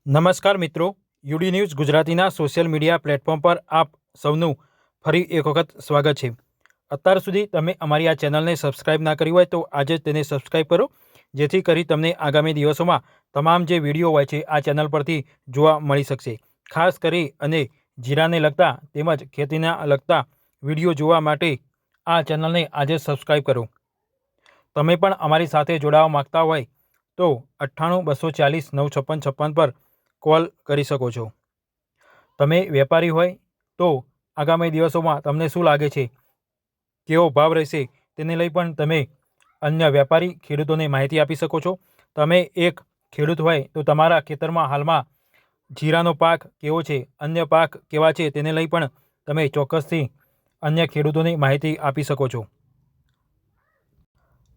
નમસ્કાર મિત્રો, UD news ગુજરાતીના સોશિયલ મીડિયા પ્લેટફોર્મ પર આપ સૌનું ફરી એક વખત સ્વાગત છે. અત્યાર સુધી તમે અમારી આ ચેનલને સબસ્ક્રાઇબ ના કરી હોય તો આજે જ તેને સબસ્ક્રાઇબ કરો, જેથી કરી તમને આગામી દિવસોમાં તમામ જે વિડીયો હોય છે આ ચેનલ પરથી જોવા મળી શકશે. ખાસ કરી અને જીરાને લગતા તેમજ ખેતીના લગતા વિડીયો જોવા માટે આ ચેનલને આજે સબસ્ક્રાઇબ કરો. તમે પણ અમારી સાથે જોડાવા માગતા હોય તો 98 240 956 56 પર કોલ કરી શકો છો. તમે વેપારી હોય તો આગામી દિવસોમાં તમને શું લાગે છે, કેવો ભાવ રહેશે, તેને લઈ પણ તમે અન્ય વેપારી ખેડૂતોને માહિતી આપી શકો છો. તમે એક ખેડૂત હોય તો તમારા ખેતરમાં હાલમાં જીરાનો પાક કેવો છે, અન્ય પાક કેવા છે, તેને લઈ પણ તમે ચોક્કસથી અન્ય ખેડૂતોને માહિતી આપી શકો છો.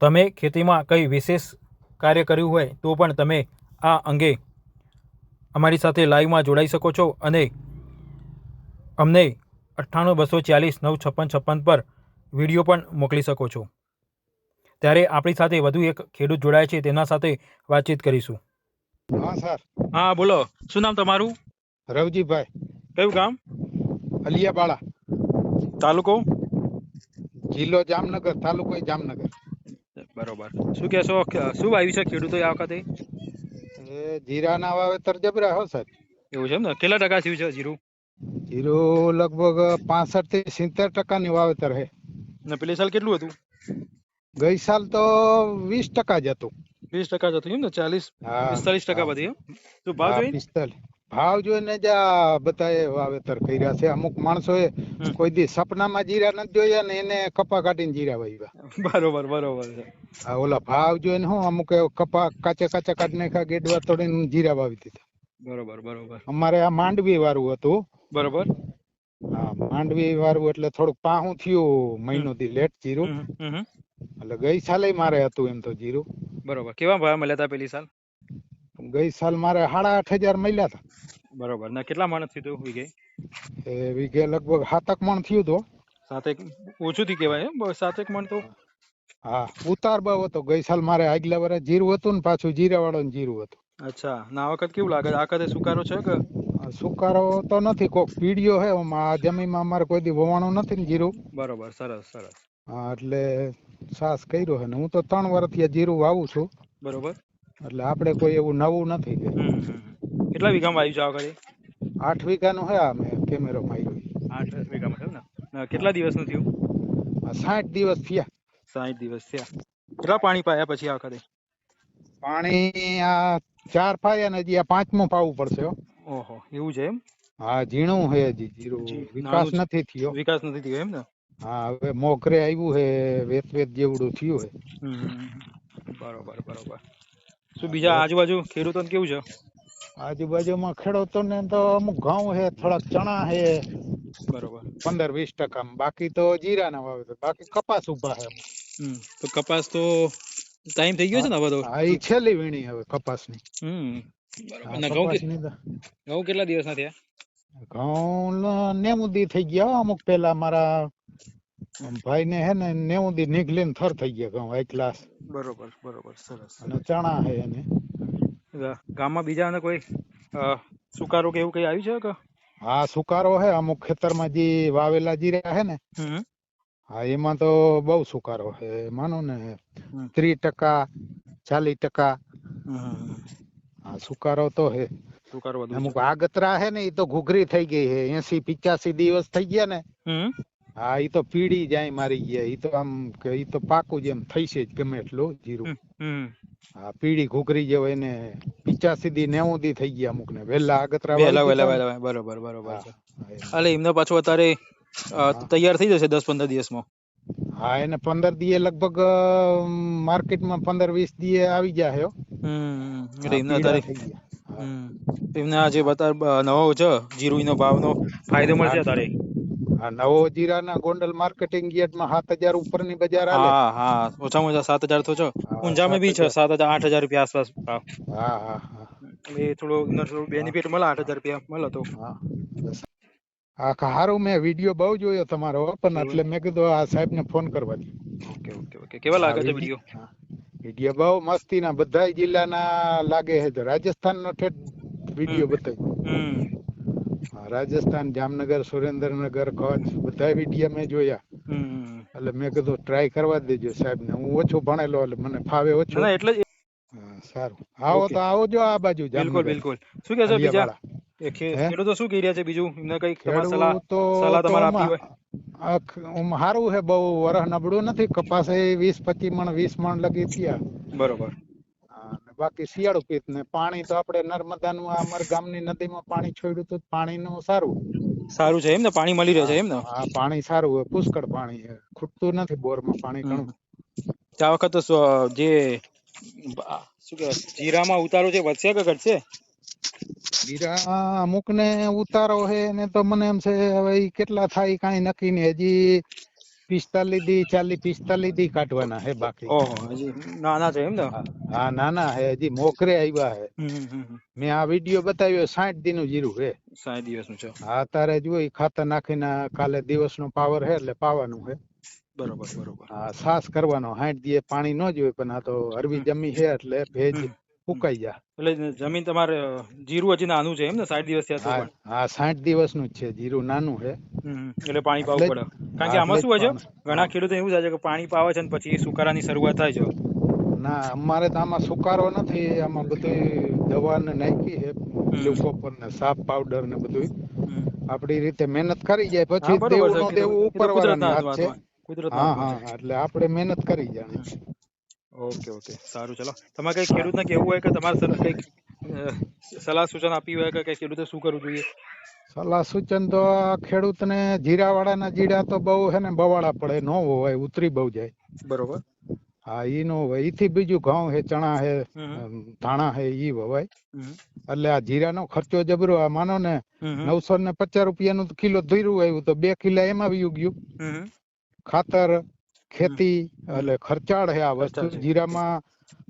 તમે ખેતીમાં કંઈ વિશેષ કાર્ય કર્યું હોય તો પણ તમે આ અંગે અમારી સાથે લાઈવમાં જોડાઈ શકો છો અને અમને 98 240 956 56 પર વિડીયો પણ મોકલી શકો છો. ત્યારે આપણી સાથે વધુ એક ખેડૂત જોડાય છે, તેના સાથે વાતચીત કરીશું. હા સર. હા બોલો, શું નામ તમારું? રવજીભાઈ. કયું ગામ? અલિયાબાળા. તાલુકો? જિલ્લો જામનગર, તાલુકો જામનગર. બરોબર. શું કહેશો, શું વાવ્યું છે ખેડૂતોએ આ વખતે? એ જીરાના વાવેતર જબરા હો સર. એવું છે એમ ને? કેટલા ટકા થયું છે જીરું? જીરું લગભગ 65 થી 70% ની વાવેતર છે. ને પેલી સાલ કેટલું હતું? ગઈ સાલ તો 20% જ હતું. 20% જ હતું એમ ને? 40 45% વધી એમ? શું ભાવ હા, જોઈ? 45. ભાવ જોઈને જ આ બધાએ વાવેતર કર્યા છે. અમુક માણસોએ કોઈ દી સપનામાં જીરા નથી જોયા ને એને કપા કાઢીને જીરા વાવ્યા. બરોબર બરોબર છે. હા, ઓલા ભાવ જોઈને હું અમુક કપા કાચા કાઢી નાખ્યા, ગેડવા તોડીને જીરા વાવી દીધા. બરોબર બરોબર અમારે આ માંડવી વાળું હતું. બરોબર. હા, માંડવી વાળું એટલે થોડુંક પાહું થયું, મહિનો દી લેટ જીરું. એટલે ગઈ સાલે મારે હતું એમ તો જીરું. બરોબર. કેવા ભાવ મળ્યા હતા પેલી સાલ? ગઈ સાલ મારે 8,500 મળ્યા હતા. બરોબર. ને કેટલા મણ થયું હતું વીઘે? એ વીઘે લગભગ 7 મણ થયું હતું. 7 ઓછું થી કહેવાય એમ? 7 મણ તો? હા, ઉતાર બહુ હતો. ગઈ સાલ મારે આગલા વર્ષે જીરું હતું ને પાછું જીરા વાળું જીરું હતું. અચ્છા. ના આ વખત કેવું લાગે? આ વખતે સુકારો છે કે? સુકારો તો નથી, કોક પીડિયો હે. આ જમીનમાં અમારે કોઈ દી વવાણું નથી ને જીરું. બરોબર. સરસ સરસ. હા, એટલે સાસ કર્યો છે ને હું તો 3 વર્ષથી જીરું વાવું છું. બરોબર. એટલે આપણે કોઈ એવું નવું નથી. કેટલા વીઘામાં આવ્યું છે આ વખતે? 8 વીઘાનું હે. આ મેં કેમેરો માર્યો. 8 વીઘામાં છે ને? કેટલા દિવસનું થયું? 60 દિવસ થયા. 60 દિવસ થયા. કેટલા પાણી પાયા પછી આ વખતે? પાણી આ 4 પાયા ને હજી આ 5મો પાવું પડશે. ઓહો, એવું છે એમ? હા, ઝીણું હે હજી જીરું. વિકાસ નથી થયો. વિકાસ નથી થયો એમ ને? હા, હવે મોગરે આવ્યું હે, વેત જેવડું થયું હે. બરોબર બરોબર. શું બીજા આજુબાજુ ખેડૂતોને કેવું છે? આજુબાજુમાં ખેડૂતોને તો અમુક ઘઉં હે, થોડાક ચણા હે. બરોબર. 15-20%. બાકી તો જીરા ના વાવેતર, બાકી કપાસ ઉભા હે. તો કપાસ તો ટાઈમ થઈ ગયો છે ને હવે તો? હા, ઈ છેલ્લી વીણી હવે કપાસની. બરોબર. ઘઉં કેટલા દિવસના થયા? ઘઉં 90 દી થઈ ગયા. અમુક પેલા મારા ભાઈ ને હે ને 90 દી નીકળીને થર થઈ ગયા ઘઉં એક ક્લાસ. બરોબર બરોબર. સરસ. અને ચણા હે એને. ગામમાં બીજા કોઈ સુકારો કે એવું કઈ આવ્યું છે કે? હા, સુકારો હે. અમુક ખેતરમાં જે વાવેલા જીરા હે ને, હા, એમાં તો બહુ સુકારો હે. માનો ને 30% 40%. હા, સુકારો તો હે. સુકારો વધુ અમુક છે. આગતરા હે ને, ઈ તો ઘૂઘરી થઈ ગઈ હે. 80-85 દિવસ થઈ ગયા ને. હા, ઈ તો પીડી જાય મારી ગયા. ઈ તો આમ કે ઈ તો પાકું જેમ થઈ છે જ ગમે એટલું જીરું. હા, પીડી ઘૂઘરી જેવો એને 85 દી 90 દી થઈ ગયા અમુક ને. વેલા આગતરા વાવી દીધા. બરોબર બરોબર છે. એટલે એમને પાછું અત્યારે તૈયાર થઈ જશે 10-15 દિવસમાં. હા, એને 15 દીએ લગભગ માર્કેટમાં 15-20 દીએ આવી જાય. એટલે એમને અત્યારે એમને આ જે નવો છે જીરું નો ભાવનો ફાયદો મળશે અત્યારે. હા, નવો જીરાના ગોંડલ માર્કેટિંગ યાર્ડમાં 7,000 ઉપરની બજાર હાલે. હા, ઓછામાં ઓછા 7,000 તો છે. ઊંઝામાં બી છે 7,000-8,000 રૂપિયા આસપાસ ભાવ. હા. એટલે થોડું બેનિફિટ મળે. 8,000 રૂપિયા મળે તો. હા, હારું. મેં વિડીયો બહુ જોયો તમારો, પણ એટલે મેં કીધું આ સાહેબ ને ફોન કરવા દે. ઓકે. કેવા લાગે છે વિડીયો? વિડીયો બહુ મસ્તીના. બધા જિલ્લાના લાગે છે. રાજસ્થાન નો ઠેઠ વિડીયો બતાવ્યો. રાજસ્થાન, જામનગર, સુરેન્દ્રનગર, કચ્છ બધા વિડીયો મેં જોયા. એટલે મેં કીધું ટ્રાય કરવા દેજો સાહેબ ને. હું ઓછો ભણેલો એટલે મને ફાવે ઓછું. એટલે સારું, આવો તો આવજો આ બાજુ. બિલકુલ બિલકુલ. શું કહેશો બીજા ખેડૂતો શું કહી રહ્યા છે બીજું? એમને કઈ સલાહ તમારે આપી હોય? સારું છે, બહુ વરહ નબળું નથી. કપાસ 20-25 મણ 20 મણ લગી થયા. બરોબર. બાકી શિયાળુ પિત્ત ને પાણી તો આપણે નર્મદાનું અમારા ગામની નદીમાં પાણી છોડ્યું તો પાણીનું સારું છે એમ ને? પાણી મળી રહે છે એમ ને? હા, પાણી સારું હોય, પુષ્કળ પાણી છે, ખૂટતું નથી બોરમાં પાણી ઘણું. આ વખત જે શું કહેવાય જીરામાં ઉતારો છે વધશે કે ઘટશે? જીરા અમુક ને ઉતારો છે ને તો મને એમ છે હવે કેટલા થાય કઈ નક્કી નહીં. હજી 45 દી કાઢવાના છે બાકી. હજી નાના છે એમ ને? હા, નાના છે, હજી મોકરે આવ્યા છે. મેં આ વિડીયો બતાવ્યો 60 દી નું જીરું છે. 60 દિવસનું છે. હા, તારે જોઈ ખાતર નાખીને કાલે દિવસનો પાવર છે એટલે પાવાનું છે. બરોબર બરોબર. હા, સાસ કરવાનો. 60 દી પાણી ન જોઈએ, પણ આ તો હરવી જમી છે એટલે ભેજ ફૂકાઈ જાય. એટલે જમીન તમારે જીરું હજી નાનું છે એમ ને? 60 દિવસ થયા? હા, 60 દિવસનું જ છે, જીરું નાનું છે એટલે પાણી પાવું પડે. કારણ કે આમાં શું હોય છે, ઘણા ખેડૂતો એવું થાય છે કે પાણી પાવે છે ને પછી સુકારાની શરૂઆત થાય છે. ના, અમારે તો આમાં સુકારો નથી. આમાં બધું દવા ને નાખી છે, લ્યુકોપર ને સાફ પાવડર ને બધું આપડી રીતે મહેનત કરી જાય. પછી દેવું ઉપર વાળાની હાથ છે. હા હા, એટલે આપણે મહેનત કરી જાય. ઓકે ઓકે, સારું. ચલો, તમારે કઈ ખેડૂતને કેવું હોય કે તમારે કઈક સલાહ સૂચન આપી હોય કે ખેડૂતે શું કરવું જોઈએ? સલાહ સૂચન તો ખેડૂતને જીરા વાળાના જીરા તો બહુ છે ને બવાડા પડે, ન હોય, ઉતરી બહુ જાય. બરોબર. હા, ઈ નો હોય. ઈથી બીજું ઘઉં છે, ચણા છે, ધાણા છે, ઈ વવાય. એટલે આ જીરાનો ખર્ચો જબરો. આ માનો ને 950 રૂપિયાનું કિલો ધીરું આવ્યું તો 2 કિલા એમાં વયું ગયું. ખાતર, ખેતી, એટલે ખર્ચાળ છે આ વસ્તુ. જીરામાં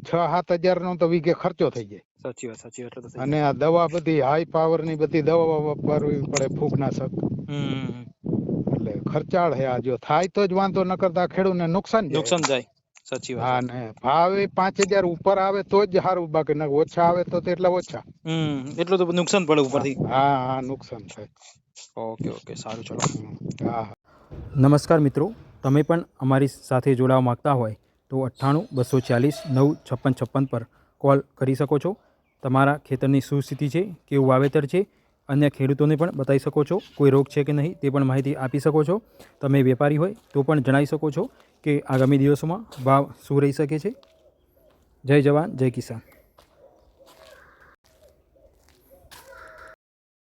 6-7 હજાર નો તો વીઘે ખર્ચો થઈ જાય. સાચી વાત. અને આ દવા બધી હાઈ પાવર ની બધી દવા વાપરવી પડે, ફૂગનાશક. એટલે ખર્ચાળ છે આ. જો થાય તો જ વાંધો, ન કરતા ખેડૂતને નુકસાન જાય. સાચી વાત. હા, ને ભાવ 5000 ઉપર આવે તો જ સારું, બાકી ઓછા આવે તો એટલા ઓછા. એટલું તો નુકસાન પડે ઉપરથી. હા, નુકસાન થાય. ઓકે, સારું. ચલો. હા. નમસ્કાર મિત્રો, તમે પણ અમારી સાથે જોડાવા માંગતા હોય તો 98-240-95656 પર કોલ કરી શકો છો. તમારા ખેતરની શું સ્થિતિ છે, કેવું વાવેતર છે, અન્ય ખેડૂતોને પણ બતાવી શકો છો. કોઈ રોગ છે કે નહીં તે પણ માહિતી આપી શકો છો. તમે વેપારી હોય તો પણ જણાવી શકો છો કે આગામી દિવસોમાં ભાવ શું રહી શકે છે. જય જવાન, જય કિસાન.